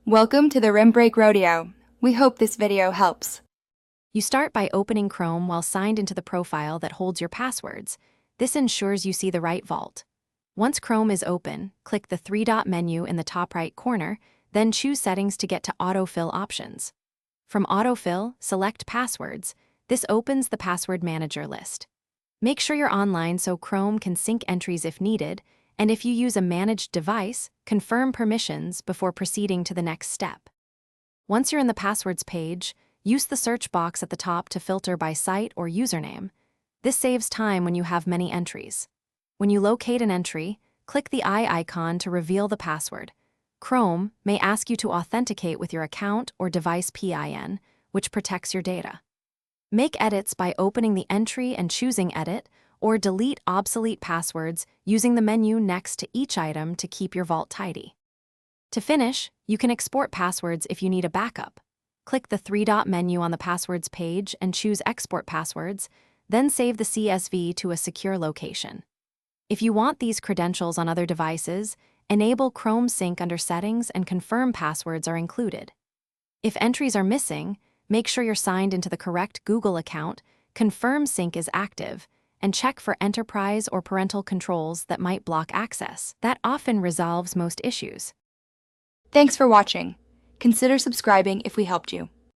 Welcome to the Rim Break Rodeo. We hope this video helps. You start by opening Chrome while signed into the profile that holds your passwords. This ensures you see the right vault. Once Chrome is open, click the three-dot menu in the top right corner, then choose Settings to get to Autofill options. From Autofill, select Passwords. This opens the Password Manager list. Make sure you're online so Chrome can sync entries if needed, and if you use a managed device, confirm permissions before proceeding to the next step. Once you're in the Passwords page, use the search box at the top to filter by site or username. This saves time when you have many entries. When you locate an entry, click the eye icon to reveal the password. Chrome may ask you to authenticate with your account or device PIN, which protects your data. Make edits by opening the entry and choosing Edit, or delete obsolete passwords using the menu next to each item to keep your vault tidy. To finish, you can export passwords if you need a backup. Click the three-dot menu on the Passwords page and choose Export Passwords, then save the CSV to a secure location. If you want these credentials on other devices, enable Chrome Sync under Settings and confirm passwords are included. If entries are missing, make sure you're signed into the correct Google account, confirm sync is active, and check for enterprise or parental controls that might block access. That often resolves most issues. Thanks for watching. Consider subscribing if we helped you.